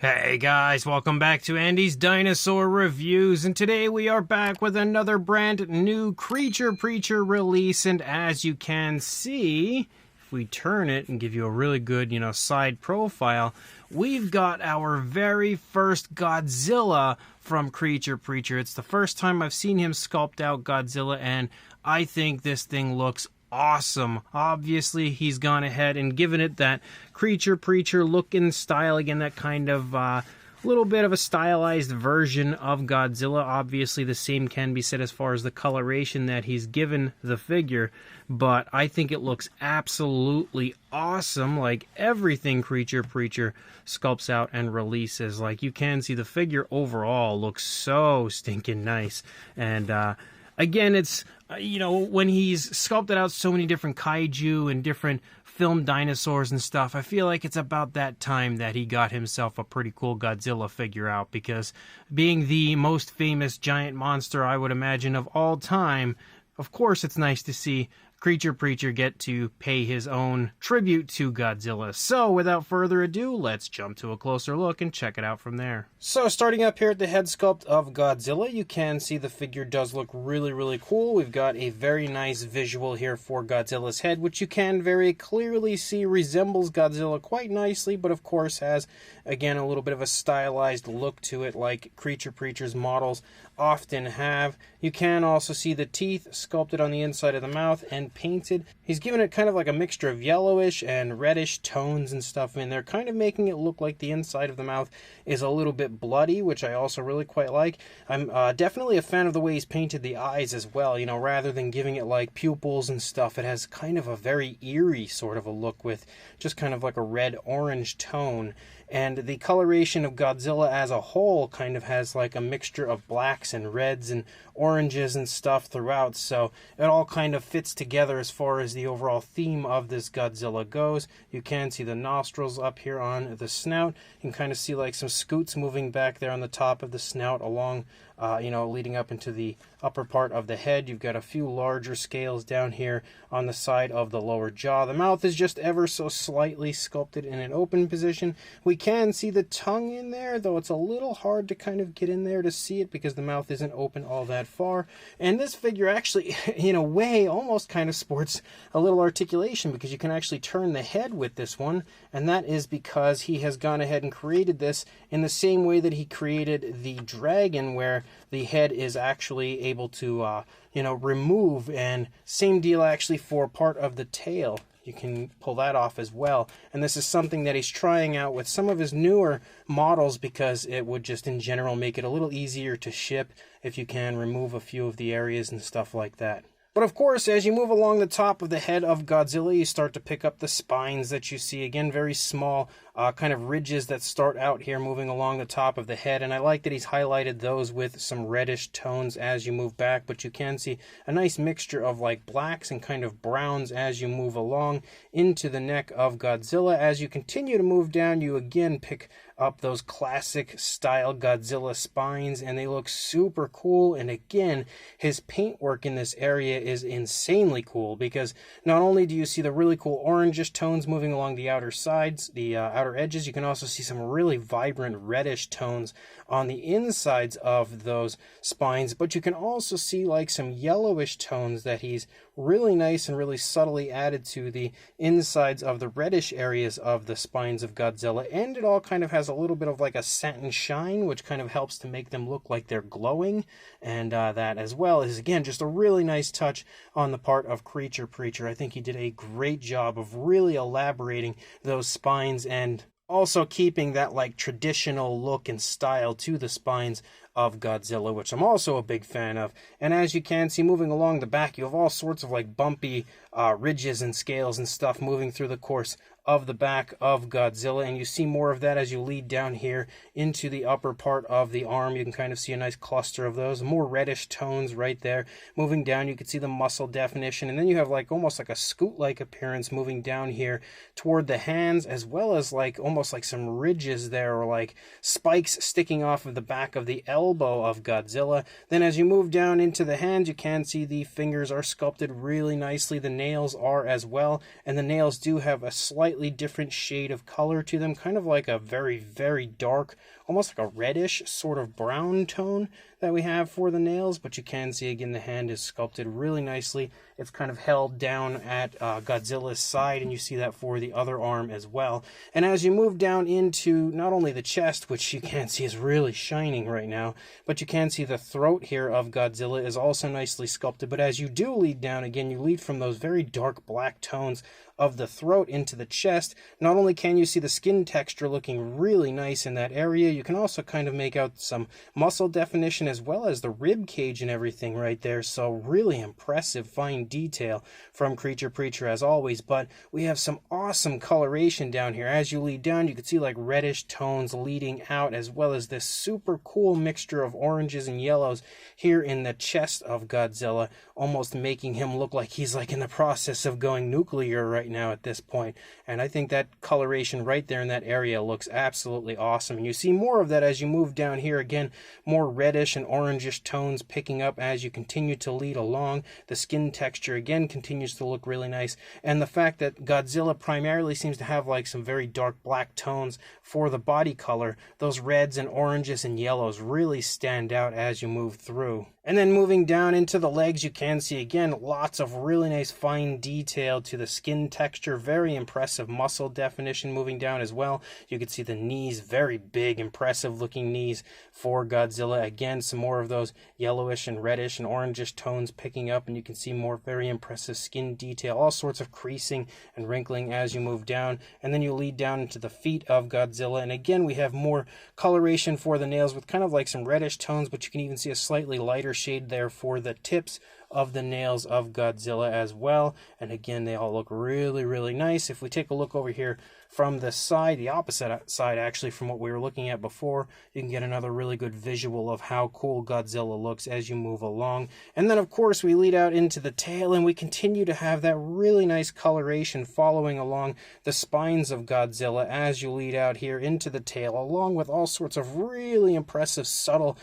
Hey guys, welcome back to Andy's Dinosaur Reviews, and today we are back with another brand new Creature Preacher release. And as you can see, if we turn it and give you a really good, side profile, we've got our very first Godzilla from Creature Preacher. It's the first time I've seen him sculpt out Godzilla, and I think this thing looks awesome. Obviously, he's gone ahead and given it that Creature Preacher look and style. Again, that kind of little bit of a stylized version of Godzilla. Obviously, the same can be said as far as the coloration that he's given the figure, but I think it looks absolutely awesome, like everything Creature Preacher sculpts out and releases. Like, you can see the figure overall looks so stinking nice. And again, it's when he's sculpted out so many different kaiju and different film dinosaurs and stuff, I feel like it's about that time that he got himself a pretty cool Godzilla figure out, because being the most famous giant monster, I would imagine, of all time, of course it's nice to see Creature Preacher get to pay his own tribute to Godzilla. So without further ado, let's jump to a closer look and check it out from there. So starting up here at the head sculpt of Godzilla, you can see the figure does look really, really cool. We've got a very nice visual here for Godzilla's head, which you can very clearly see resembles Godzilla quite nicely, but of course has, again, a little bit of a stylized look to it like Creature Preacher's models often have. You can also see the teeth sculpted on the inside of the mouth and painted. He's given it kind of like a mixture of yellowish and reddish tones and stuff in there, kind of making it look like the inside of the mouth is a little bit bloody, which I also really quite like. I'm definitely a fan of the way he's painted the eyes as well. Rather than giving it like pupils and stuff, it has kind of a very eerie sort of a look with just kind of like a red-orange tone. And the coloration of Godzilla as a whole kind of has like a mixture of blacks and reds and oranges and stuff throughout, so it all kind of fits together as far as the overall theme of this Godzilla goes. You can see the nostrils up here on the snout. You can kind of see like some scoots moving back there on the top of the snout along leading up into the upper part of the head. You've got a few larger scales down here on the side of the lower jaw. The mouth is just ever so slightly sculpted in an open position. We can see the tongue in there, though it's a little hard to kind of get in there to see it because the mouth isn't open all that far. And this figure actually, in a way, almost kind of sports a little articulation, because you can actually turn the head with this one, and that is because he has gone ahead and created this in the same way that he created the dragon, where the head is actually able to, remove, and same deal actually for part of the tail. You can pull that off as well. And this is something that he's trying out with some of his newer models, because it would just in general make it a little easier to ship if you can remove a few of the areas and stuff like that. But of course, as you move along the top of the head of Godzilla, you start to pick up the spines that you see. Again, very small kind of ridges that start out here moving along the top of the head. And I like that he's highlighted those with some reddish tones as you move back. But you can see a nice mixture of like blacks and kind of browns as you move along into the neck of Godzilla. As you continue to move down, you again pick up those classic style Godzilla spines, and they look super cool. And again, his paintwork in this area is insanely cool, because not only do you see the really cool orangish tones moving along the outer sides, the outer edges, you can also see some really vibrant reddish tones on the insides of those spines, but you can also see like some yellowish tones that he's really nice and really subtly added to the insides of the reddish areas of the spines of Godzilla. And it all kind of has a little bit of like a satin shine, which kind of helps to make them look like they're glowing. And that as well is, again, just a really nice touch on the part of Creature Preacher. I think he did a great job of really elaborating those spines and also keeping that like traditional look and style to the spines of Godzilla, which I'm also a big fan of. And as you can see, moving along the back, you have all sorts of like bumpy ridges and scales and stuff moving through the course of the back of Godzilla, and you see more of that as you lead down here into the upper part of the arm. You can kind of see a nice cluster of those, more reddish tones right there. Moving down, you can see the muscle definition, and then you have like almost like a scoot-like appearance moving down here toward the hands, as well as like almost like some ridges there, or like spikes sticking off of the back of the elbow elbow of Godzilla. Then as you move down into the hands, you can see the fingers are sculpted really nicely. The nails are as well, and the nails do have a slightly different shade of color to them, kind of like a very, very dark, almost like a reddish sort of brown tone that we have for the nails. But you can see again the hand is sculpted really nicely. It's kind of held down at Godzilla's side, and you see that for the other arm as well. And as you move down into not only the chest, which you can see is really shining right now, but you can see the throat here of Godzilla is also nicely sculpted. But as you do lead down, again, you lead from those very dark black tones of the throat into the chest. Not only can you see the skin texture looking really nice in that area, you can also kind of make out some muscle definition as well as the rib cage and everything right there. So really impressive fine detail from Creature Preacher as always. But we have some awesome coloration down here. As you lead down, you can see like reddish tones leading out, as well as this super cool mixture of oranges and yellows here in the chest of Godzilla, almost making him look like he's like in the process of going nuclear right now at this point. And I think that coloration right there in that area looks absolutely awesome. And you see more of that as you move down here. Again, more reddish and orangish tones picking up as you continue to lead along. The skin texture again continues to look really nice, and the fact that Godzilla primarily seems to have like some very dark black tones for the body color, those reds and oranges and yellows really stand out as you move through. And then moving down into the legs, you can see again lots of really nice fine detail to the skin texture. Very impressive muscle definition moving down as well. You can see the knees, very big, impressive looking knees for Godzilla. Again, some more of those yellowish and reddish and orangish tones picking up, and you can see more very impressive skin detail, all sorts of creasing and wrinkling as you move down. And then you lead down into the feet of Godzilla, and again we have more coloration for the nails with kind of like some reddish tones, but you can even see a slightly lighter shade there for the tips of the nails of Godzilla as well. And again, they all look really, really nice. If we take a look over here from the side, the opposite side actually from what we were looking at before, you can get another really good visual of how cool Godzilla looks as you move along. And then of course we lead out into the tail, and we continue to have that really nice coloration following along the spines of Godzilla as you lead out here into the tail, along with all sorts of really impressive subtle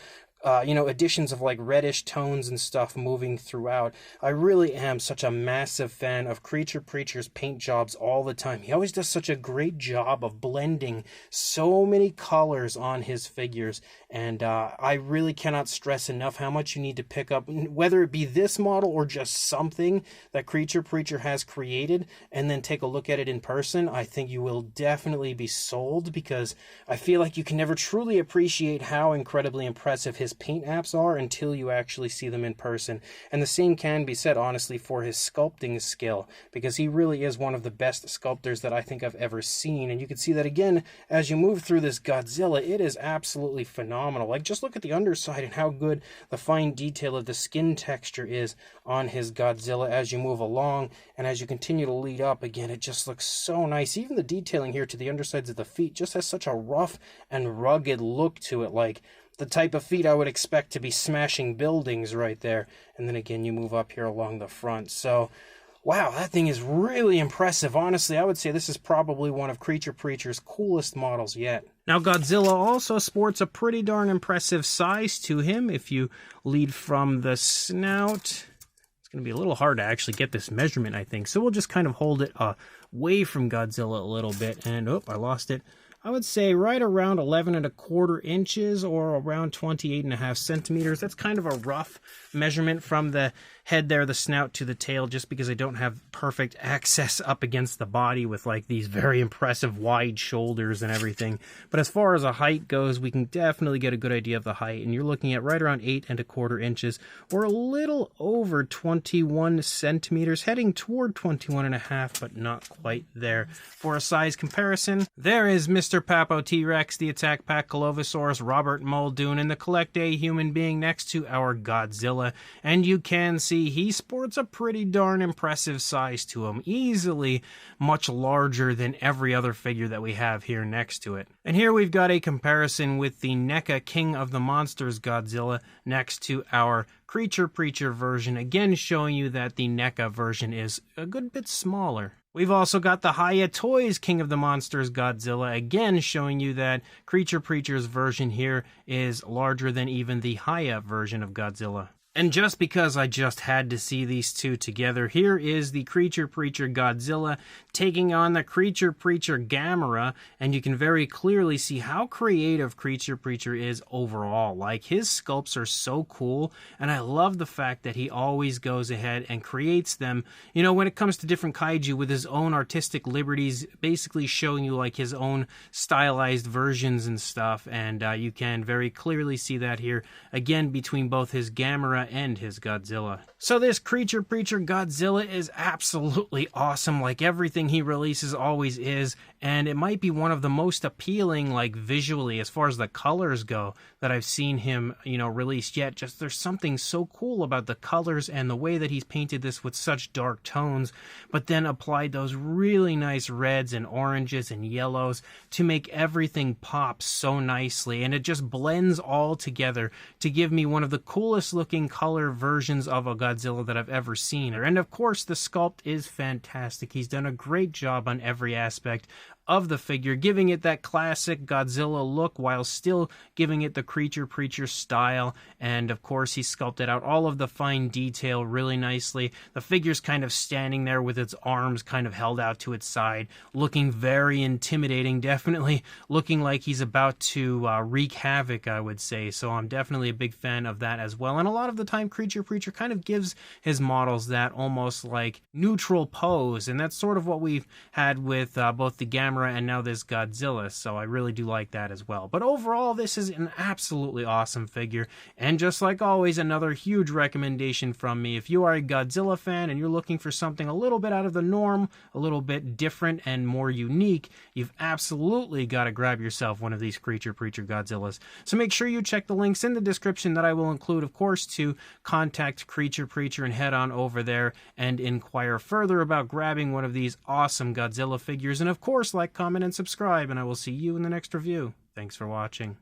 additions of like reddish tones and stuff moving throughout. I really am such a massive fan of Creature Preacher's paint jobs all the time. He always does such a great job of blending so many colors on his figures, and I really cannot stress enough how much you need to pick up, whether it be this model or just something that Creature Preacher has created, and then take a look at it in person. I think you will definitely be sold, because I feel like you can never truly appreciate how incredibly impressive his paint apps are until you actually see them in person. And the same can be said honestly for his sculpting skill, because he really is one of the best sculptors that I think I've ever seen. And you can see that again as you move through this Godzilla. It is absolutely phenomenal. Like, just look at the underside and how good the fine detail of the skin texture is on his Godzilla as you move along. And as you continue to lead up, again, it just looks so nice. Even the detailing here to the undersides of the feet just has such a rough and rugged look to it, like the type of feet I would expect to be smashing buildings right there. And then again, you move up here along the front. So, wow, that thing is really impressive. Honestly, I would say this is probably one of Creature Preacher's coolest models yet. Now, Godzilla also sports a pretty darn impressive size to him. If you lead from the snout, it's going to be a little hard to actually get this measurement, I think. So we'll just kind of hold it away from Godzilla a little bit. And, oh, I lost it. I would say right around 11¼ inches or around 28½ centimeters. That's kind of a rough measurement from the head there, the snout to the tail, just because I don't have perfect access up against the body with like these very impressive wide shoulders and everything. But as far as a height goes, we can definitely get a good idea of the height. And you're looking at right around 8¼ inches or a little over 21 centimeters, heading toward 21½, but not quite there. For a size comparison, there is Mr. Papo T-Rex, the Attack Pack Colovosaurus, Robert Muldoon, and the Collect A human being next to our Godzilla. And you can see he sports a pretty darn impressive size to him, easily much larger than every other figure that we have here next to it. And here we've got a comparison with the NECA King of the Monsters Godzilla next to our Creature Preacher version, again showing you that the NECA version is a good bit smaller. We've also got the Hiya Toys King of the Monsters Godzilla, again showing you that Creature Preacher's version here is larger than even the Hiya version of Godzilla. And just because I just had to see these two together, here is the Creature Preacher Godzilla taking on the Creature Preacher Gamera, and you can very clearly see how creative Creature Preacher is overall. Like, his sculpts are so cool, and I love the fact that he always goes ahead and creates them, you know, when it comes to different kaiju with his own artistic liberties, basically showing you like his own stylized versions and stuff, and you can very clearly see that here, again, between both his Gamera and his Godzilla. So this Creature Preacher Godzilla is absolutely awesome, like everything he releases always is, and it might be one of the most appealing, like visually, as far as the colors go, that I've seen him, you know, released yet. Just there's something so cool about the colors and the way that he's painted this with such dark tones, but then applied those really nice reds and oranges and yellows to make everything pop so nicely, and it just blends all together to give me one of the coolest looking color versions of a Godzilla that I've ever seen. And of course, the sculpt is fantastic. He's done a great job on every aspect of the figure, giving it that classic Godzilla look while still giving it the Creature Preacher style. And of course, he sculpted out all of the fine detail really nicely. The figure's kind of standing there with its arms kind of held out to its side, looking very intimidating, definitely looking like he's about to wreak havoc, I would say. So I'm definitely a big fan of that as well. And a lot of the time, Creature Preacher kind of gives his models that almost like neutral pose, and that's sort of what we've had with both the Gamera and now this Godzilla, so I really do like that as well. But overall, this is an absolutely awesome figure, and just like always, another huge recommendation from me. If you are a Godzilla fan and you're looking for something a little bit out of the norm, a little bit different and more unique, you've absolutely got to grab yourself one of these Creature Preacher Godzillas. So make sure you check the links in the description that I will include, of course, to contact Creature Preacher and head on over there and inquire further about grabbing one of these awesome Godzilla figures. And of course, like, comment, and subscribe, and I will see you in the next review. Thanks for watching.